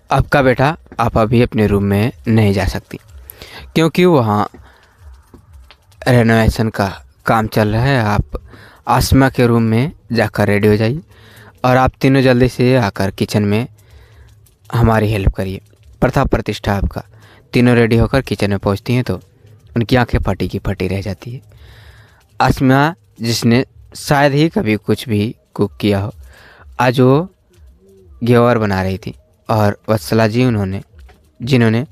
आपका बेटा आप अभी अपने रूम में नहीं जा सकती, क्योंकि वहाँ रेनोवेशन का काम चल रहा है। आप आसमा के रूम में जाकर रेडी हो जाइए और आप तीनों जल्दी से आकर किचन में हमारी हेल्प करिए। प्रथा प्रतिष्ठा आपका तीनों रेडी होकर किचन में पहुंचती हैं तो उनकी आंखें फटी की फटी रह जाती है। आसमा, जिसने शायद ही कभी कुछ भी कुक किया हो, आज वो घेवर बना रही थी। और वत्सला जी जिन्होंने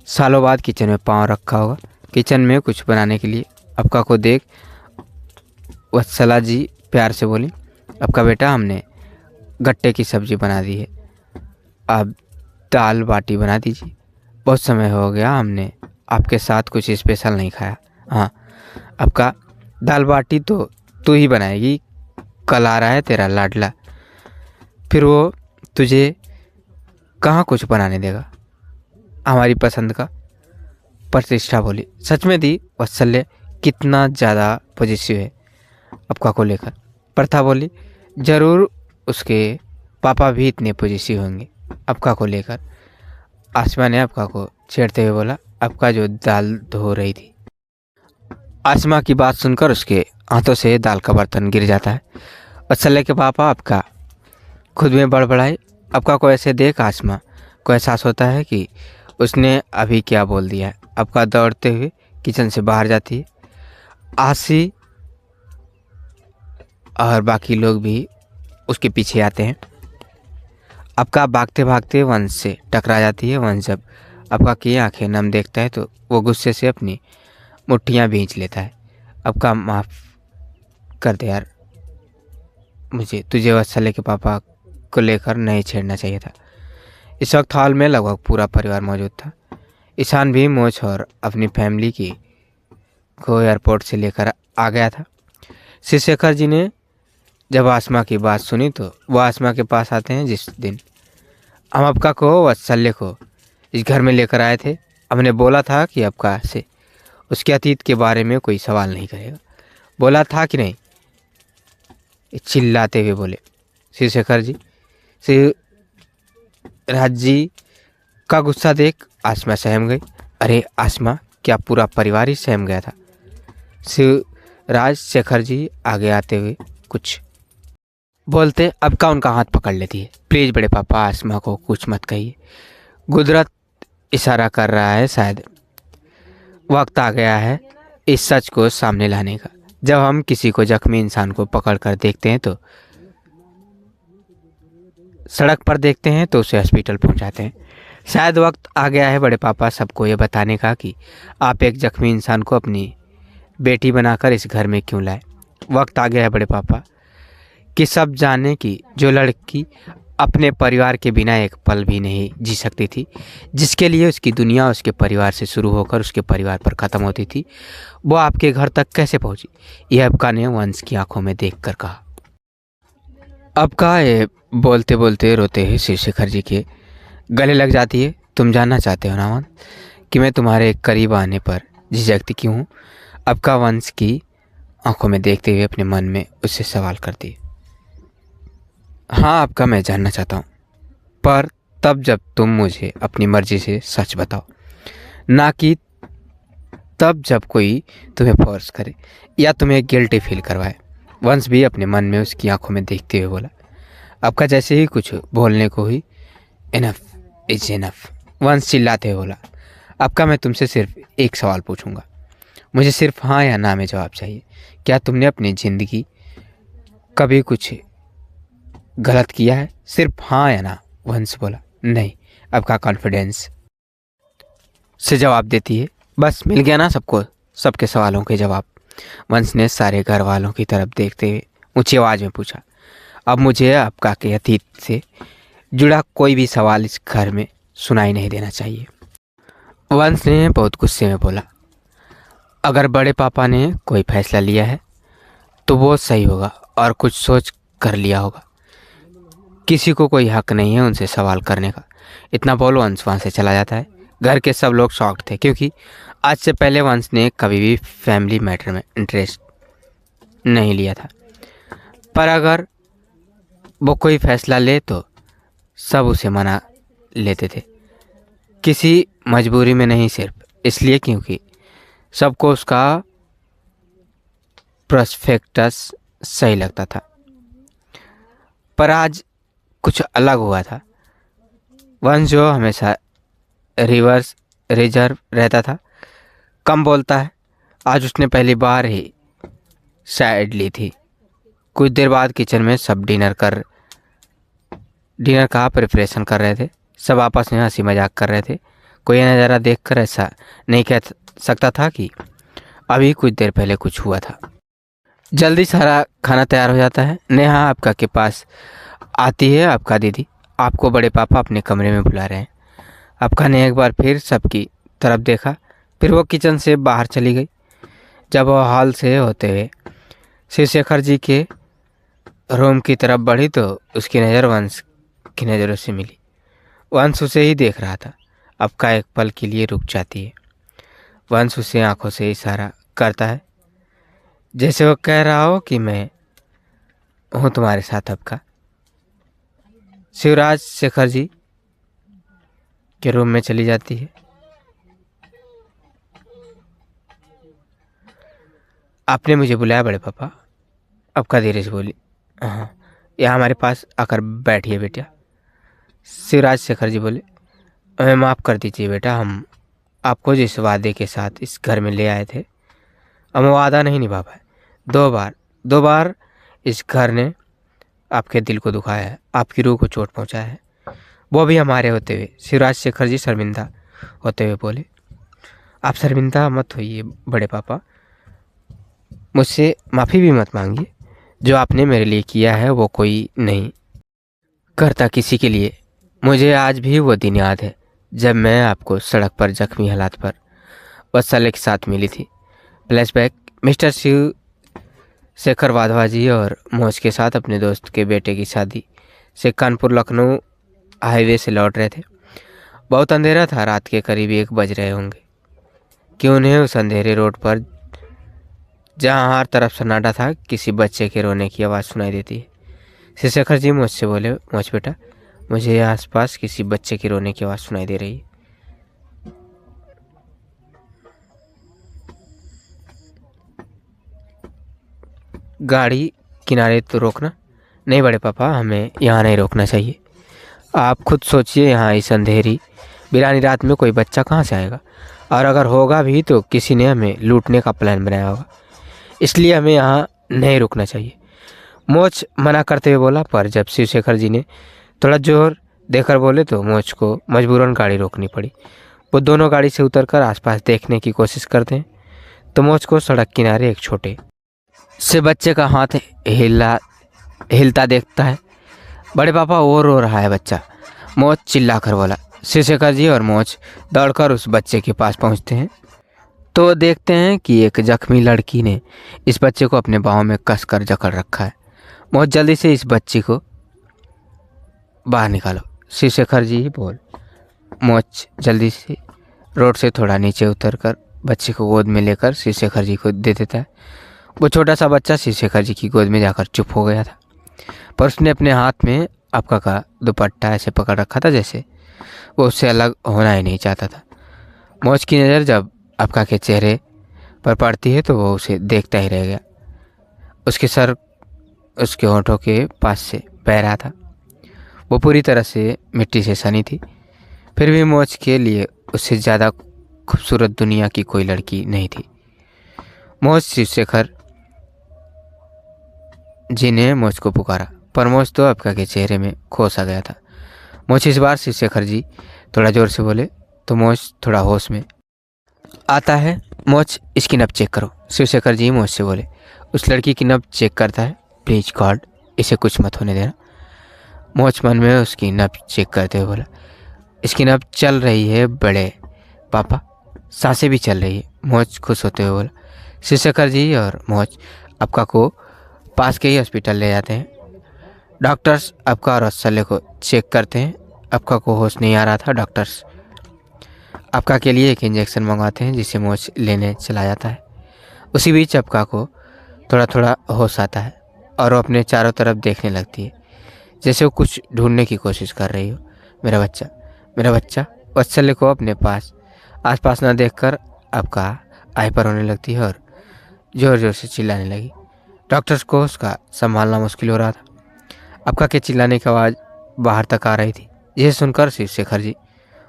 सालों बाद किचन में पाँव रखा होगा किचन में कुछ बनाने के लिए, आपका को देख वत्सला जी प्यार से बोली, आपका बेटा हमने गट्टे की सब्ज़ी बना दी है, आप दाल बाटी बना दीजिए। बहुत समय हो गया हमने आपके साथ कुछ स्पेशल नहीं खाया। हाँ, आपका दाल बाटी तो तू ही बनाएगी, कल आ रहा है तेरा लाडला, फिर वो तुझे कहाँ कुछ बनाने देगा हमारी पसंद का। प्रतिष्ठा बोली, सच में दी वत्सल्य कितना ज़्यादा पॉजिटिव है आपका को लेकर। प्रथा बोली, ज़रूर उसके पापा भी इतने पॉजिटिव होंगे आपका को लेकर। आसमा ने आपका को छेड़ते हुए बोला, आपका जो दाल धो रही थी। आसमा की बात सुनकर उसके हाथों से दाल का बर्तन गिर जाता है। वत्सल्य के पापा आपका खुद में बड़बड़ाए। आपका को ऐसे देख आसमा को एहसास होता है कि उसने अभी क्या बोल दिया है। आपका दौड़ते हुए किचन से बाहर जाती है। आसी और बाकी लोग भी उसके पीछे आते हैं। आपका भागते भागते वंश से टकरा जाती है। वंश जब आपका की आंखें नम देखता है तो वो गुस्से से अपनी मुट्ठियाँ भींच लेता है। आपका माफ़ कर दे यार, मुझे तुझे वत्सल्य के पापा को लेकर नहीं छेड़ना चाहिए था। इस वक्त हॉल में लगभग पूरा परिवार मौजूद था। ईशान भी मोच और अपनी फैमिली को एयरपोर्ट से लेकर आ गया था। शिवशेखर जी ने जब आसमा की बात सुनी तो वो आसमा के पास आते हैं। जिस दिन हम आपका को वत्सल्य को इस घर में लेकर आए थे, हमने बोला था कि आपका से उसके अतीत के बारे में कोई सवाल नहीं करेगा, बोला था कि नहीं? चिल्लाते हुए बोले शिवशेखर जी। शिवराज जी का गुस्सा देख आसमा सहम गई। अरे आसमा, क्या पूरा परिवार ही सहम गया था? शिवराज शेखर जी आगे आते हुए कुछ बोलते, अब का उनका हाथ पकड़ लेती है। प्लीज़ बड़े पापा, आसमा को कुछ मत कहिए। कुदरत इशारा कर रहा है, शायद वक्त आ गया है इस सच को सामने लाने का। जब हम किसी को जख्मी इंसान को पकड़ कर देखते हैं तो सड़क पर देखते हैं तो उसे हॉस्पिटल पहुंचाते हैं। शायद वक्त आ गया है बड़े पापा सबको ये बताने का कि आप एक जख्मी इंसान को अपनी बेटी बनाकर इस घर में क्यों लाए। वक्त आ गया है बड़े पापा कि सब जाने कि जो लड़की अपने परिवार के बिना एक पल भी नहीं जी सकती थी, जिसके लिए उसकी दुनिया उसके परिवार से शुरू होकर उसके परिवार पर ख़त्म होती थी, वो आपके घर तक कैसे पहुंची। यह अबका ने वंश की आंखों में देखकर कहा। अबका ये बोलते बोलते रोते हुए शिवशेखर जी के गले लग जाती है। तुम जानना चाहते हो ना वंश कि मैं तुम्हारे करीब आने पर झिझकती क्यों हूँ? अबका वंश की आंखों में देखते हुए अपने मन में उससे सवाल करती है। हाँ आपका, मैं जानना चाहता हूँ, पर तब जब तुम मुझे अपनी मर्जी से सच बताओ, ना कि तब जब कोई तुम्हें फोर्स करे या तुम्हें गिल्टी फील करवाए। वंश भी अपने मन में उसकी आंखों में देखते हुए बोला। आपका जैसे ही कुछ बोलने को ही इनफ इज इनफ, वंश चिल्लाते हुए बोला। आपका, मैं तुमसे सिर्फ एक सवाल पूछूंगा, मुझे सिर्फ हाँ या ना में जवाब चाहिए। क्या तुमने अपनी ज़िंदगी कभी कुछ गलत किया है? सिर्फ हाँ या ना। वंश बोला। नहीं। आपका कॉन्फिडेंस से जवाब देती है। बस मिल गया ना सबको सबके सवालों के जवाब। वंश ने सारे घर वालों की तरफ देखते हुए ऊंची आवाज़ में पूछा। अब मुझे आपका के अतीत से जुड़ा कोई भी सवाल इस घर में सुनाई नहीं देना चाहिए। वंश ने बहुत गुस्से में बोला। अगर बड़े पापा ने कोई फैसला लिया है तो वो सही होगा और कुछ सोच कर लिया होगा। किसी को कोई हक नहीं है उनसे सवाल करने का। इतना बोल वंश वहाँ से चला जाता है। घर के सब लोग शॉक्ड थे, क्योंकि आज से पहले वंश ने कभी भी फैमिली मैटर में इंटरेस्ट नहीं लिया था। पर अगर वो कोई फैसला ले तो सब उसे मना लेते थे, किसी मजबूरी में नहीं, सिर्फ इसलिए क्योंकि सबको उसका प्रोस्पेक्टस सही लगता था। पर आज कुछ अलग हुआ था। वंश जो हमेशा रिवर्स रिजर्व रहता था, कम बोलता है, आज उसने पहली बार ही साइड ली थी। कुछ देर बाद किचन में सब डिनर का प्रिपरेशन कर रहे थे। सब आपस में हंसी मजाक कर रहे थे। कोई यह नज़ारा देखकर ऐसा नहीं कह सकता था कि अभी कुछ देर पहले कुछ हुआ था। जल्दी सारा खाना तैयार हो जाता है। नेहा आपका के पास आती है। आपका दीदी, आपको बड़े पापा अपने कमरे में बुला रहे हैं। आपका ने एक बार फिर सबकी तरफ देखा, फिर वो किचन से बाहर चली गई। जब वो हॉल से होते हुए शिवशेखर जी के रूम की तरफ बढ़ी तो उसकी नज़र वंश की नज़रों से मिली। वंश उसे ही देख रहा था। आपका एक पल के लिए रुक जाती है। वंश उसे आंखों से इशारा करता है, जैसे वो कह रहा हो कि मैं हूँ तुम्हारे साथ। आपका शिवराज शेखर जी के रूम में चली जाती है। आपने मुझे बुलाया बड़े पापा? आपका धीरे से बोली। हाँ, यहाँ हमारे पास आकर बैठिए बेटा। शिवराज शेखर जी बोले, हमें माफ़ कर दीजिए बेटा, हम आपको जिस वादे के साथ इस घर में ले आए थे, हम वादा नहीं निभा पाए। दो बार इस घर ने आपके दिल को दुखाया है, आपकी रूह को चोट पहुंचाया है, वो भी हमारे होते हुए। शिवराज शेखर जी शर्मिंदा होते हुए बोले, आप शर्मिंदा मत होइए बड़े पापा, मुझसे माफ़ी भी मत मांगिए। जो आपने मेरे लिए किया है वो कोई नहीं करता किसी के लिए। मुझे आज भी वो दिन याद है जब मैं आपको सड़क पर जख्मी हालात पर वत्सल्य के साथ मिली थी। फ्लैशबैक, मिस्टर शिव शेखर वाधवा जी और मौज के साथ अपने दोस्त के बेटे की शादी से कानपुर लखनऊ हाईवे से लौट रहे थे। बहुत अंधेरा था, रात के करीब 1 बज रहे होंगे कि उन्हें उस अंधेरे रोड पर, जहाँ हर तरफ सन्नाटा था, किसी बच्चे के रोने की आवाज़ सुनाई देती है। शिवशेखर जी मुझसे बोले, मौज बेटा, मुझे आसपास किसी बच्चे के रोने की आवाज़ सुनाई दे रही है। गाड़ी किनारे तो रोकना। नहीं बड़े पापा, हमें यहाँ नहीं रोकना चाहिए। आप खुद सोचिए, यहाँ इस अंधेरी बिरानी रात में कोई बच्चा कहाँ से आएगा, और अगर होगा भी तो किसी ने हमें लूटने का प्लान बनाया होगा, इसलिए हमें यहाँ नहीं रुकना चाहिए। मोच मना करते हुए बोला, पर जब शिवशेखर जी ने थोड़ा जोर देकर बोले तो मोच को मजबूरन गाड़ी रोकनी पड़ी। वो दोनों गाड़ी से उतरकर आसपास देखने की कोशिश करते हैं तो मोच को सड़क किनारे एक छोटे से बच्चे का हाथ हिलता देखता है। बड़े पापा, वो रो रहा है बच्चा, मोच चिल्लाकर बोला। शिवशेखर जी और मोच दौड़कर उस बच्चे के पास पहुंचते हैं तो देखते हैं कि एक जख्मी लड़की ने इस बच्चे को अपने बाहों में कसकर जकड़ रखा है। मोच, जल्दी से इस बच्ची को बाहर निकालो। शिवशेखर जी ही बोल। मोच जल्दी से रोड से थोड़ा नीचे उतरकर बच्चे को गोद में लेकर शिवशेखर जी को दे देता है। वो छोटा सा बच्चा शिवशेखर जी की गोद में जाकर चुप हो गया था, पर उसने अपने हाथ में आपका का दुपट्टा ऐसे पकड़ रखा था जैसे वो उससे अलग होना ही नहीं चाहता था। मोच की नज़र जब आपका के चेहरे पर पड़ती है तो वो उसे देखता ही रह गया। उसके सर उसके होंठों के पास से बह रहा था। वो पूरी तरह से मिट्टी से सनी थी, फिर भी मोच के लिए उससे ज़्यादा खूबसूरत दुनिया की कोई लड़की नहीं थी। मोच शिवशेखर जी ने मोच को पुकारा, पर मोच तो आपका के चेहरे में खो सा गया था। मोच इस बार शिवशेखर जी थोड़ा जोर से बोले तो मोच थोड़ा होश में आता है। मोच, इसकी नब्ज चेक करो। शिवशेखर जी मोच से बोले। उस लड़की की नब्ज चेक करता है। प्लीज गॉड, इसे कुछ मत होने देना। मोच मन में उसकी नब्ज चेक करते हुए बोला, इसकी नब्ज चल रही है बड़े पापा, सांसें भी चल रही है। मोच खुश होते हुए बोला। शिवशेखर जी और मोच आपका को पास के ही हॉस्पिटल ले जाते हैं। डॉक्टर्स आपका और वत्सल्य को चेक करते हैं। आपका को होश नहीं आ रहा था। डॉक्टर्स आपका के लिए एक इंजेक्शन मंगवाते हैं जिसे मोच लेने चला जाता है। उसी बीच आपका को थोड़ा थोड़ा होश आता है और वो अपने चारों तरफ देखने लगती है जैसे वो कुछ ढूंढने की कोशिश कर रही हो। मेरा बच्चा, मेरा बच्चा वत्सल्य को अपने आसपास न देखकर आपका हाइपर होने लगती है और जोर जोर से चिल्लाने लगी। डॉक्टर्स को उसका संभालना मुश्किल हो रहा था। आपका के चिल्लाने की आवाज़ बाहर तक आ रही थी, जिसे सुनकर शिवशेखर जी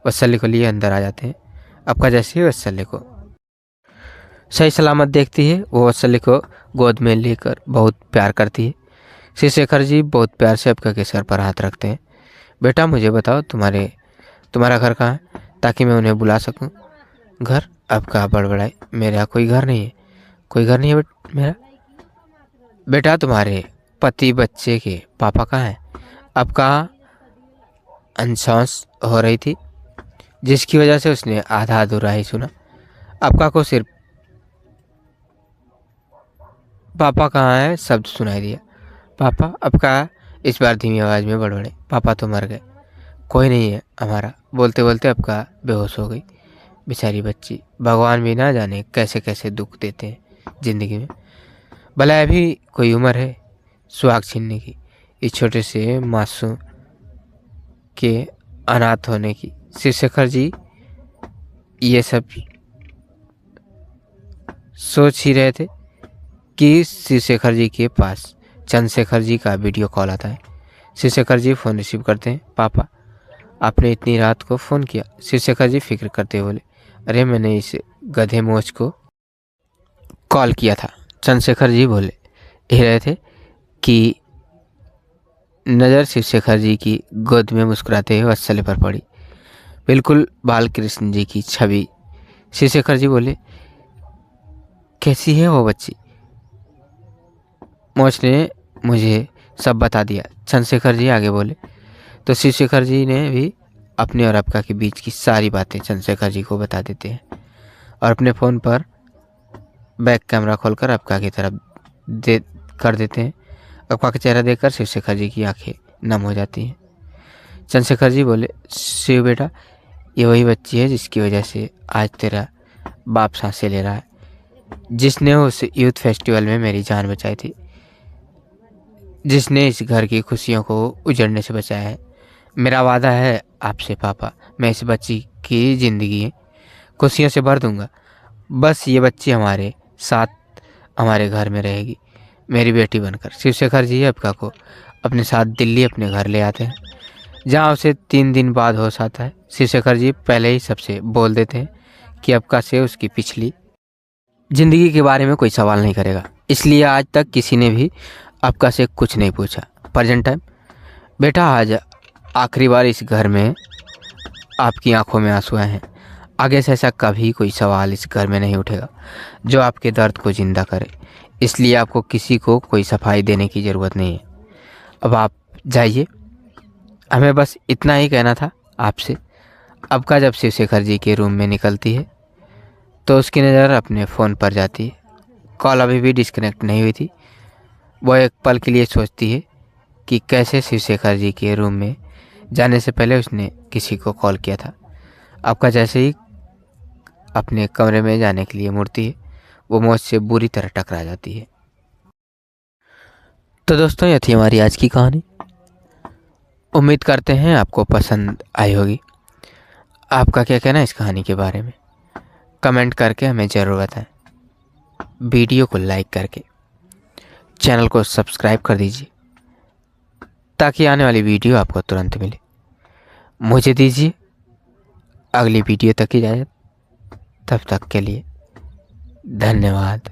वत्सल्य को लिए अंदर आ जाते हैं। आपका जैसे ही वत्सल्य को सही सलामत देखती है, वो वत्सल्य को गोद में लेकर बहुत प्यार करती है। शिवशेखर जी बहुत प्यार से आपका के सर पर हाथ रखते हैं। बेटा मुझे बताओ तुम्हारा घर कहाँ है, ताकि मैं उन्हें बुला सकूं। घर? आपका बड़बड़ाई, मेरा कोई घर नहीं है। कोई घर नहीं है मेरा? बेटा तुम्हारे पति बच्चे के पापा कहाँ हैं? आपका अनशॉन्स हो रही थी, जिसकी वजह से उसने आधा अधूरा ही सुना। आपका को सिर्फ पापा कहाँ है शब्द सुनाई दिया। पापा? आपका इस बार धीमी आवाज़ में बड़बड़े, पापा तो मर गए, कोई नहीं है हमारा। बोलते बोलते आपका बेहोश हो गई। बेचारी बच्ची, भगवान भी ना जाने कैसे कैसे दुख देते हैं ज़िंदगी में। भला अभी कोई उम्र है सुहाग छीनने की, इस छोटे से मासूम के अनाथ होने की। शिवशेखर जी ये सब सोच ही रहे थे कि शिवशेखर जी के पास चंद्रशेखर जी का वीडियो कॉल आता है। शिवशेखर जी फ़ोन रिसीव करते हैं। पापा आपने इतनी रात को फ़ोन किया? शिवशेखर जी फिक्र करते हुए बोले, अरे मैंने इस गधे मोच को कॉल किया था। चंद्रशेखर जी बोले ही रहे थे कि नज़र शिवशेखर जी की गोद में मुस्कुराते हुए वत्सल्य पर पड़ी, बिल्कुल बालकृष्ण जी की छवि। शिवशेखर जी बोले, कैसी है वो बच्ची? मोच ने मुझे सब बता दिया। चंद्रशेखर जी आगे बोले तो शिवशेखर जी ने भी अपने और आपका के बीच की सारी बातें चंद्रशेखर जी को बता देते हैं और अपने फ़ोन पर बैक कैमरा खोलकर आपका की तरफ कर देते हैं। आपका का चेहरा देखकर शिवशेखर जी की आंखें नम हो जाती हैं। चंद्रशेखर जी बोले, शिव बेटा ये वही बच्ची है जिसकी वजह से आज तेरा बाप सांसें ले रहा है, जिसने उस यूथ फेस्टिवल में मेरी जान बचाई थी, जिसने इस घर की खुशियों को उजड़ने से बचाया है। मेरा वादा है आपसे पापा, मैं इस बच्ची की ज़िंदगी खुशियों से भर दूंगा। बस ये बच्ची हमारे साथ हमारे घर में रहेगी, मेरी बेटी बनकर। शिवशेखर जी आपका को अपने साथ दिल्ली अपने घर ले आते हैं, जहाँ उसे 3 दिन बाद होश आता है। शिवशेखर जी पहले ही सबसे बोल देते हैं कि आपका से उसकी पिछली ज़िंदगी के बारे में कोई सवाल नहीं करेगा, इसलिए आज तक किसी ने भी आपका से कुछ नहीं पूछा। Present time. बेटा आज आखिरी बार इस घर में आपकी आंखों में आंसू आए हैं। आगे से ऐसा कभी कोई सवाल इस घर में नहीं उठेगा जो आपके दर्द को जिंदा करे, इसलिए आपको किसी को कोई सफाई देने की ज़रूरत नहीं है। अब आप जाइए, हमें बस इतना ही कहना था आपसे। अब का जब शिवशेखर जी के रूम में निकलती है तो उसकी नज़र अपने फ़ोन पर जाती है। कॉल अभी भी डिस्कनेक्ट नहीं हुई थी। वो एक पल के लिए सोचती है कि कैसे शिवशेखर जी के रूम में जाने से पहले उसने किसी को कॉल किया था। आपका जैसे ही अपने कमरे में जाने के लिए मुड़ती है, वो मौत से बुरी तरह टकरा जाती है। तो दोस्तों ये थी हमारी आज की कहानी। उम्मीद करते हैं आपको पसंद आई होगी। आपका क्या कहना है इस कहानी के बारे में? कमेंट करके हमें ज़रूर बताएं। वीडियो को लाइक करके चैनल को सब्सक्राइब कर दीजिए ताकि आने वाली वीडियो आपको तुरंत मिले। मुझे दीजिए अगली वीडियो तक इजाज़त। तब तक के लिए धन्यवाद।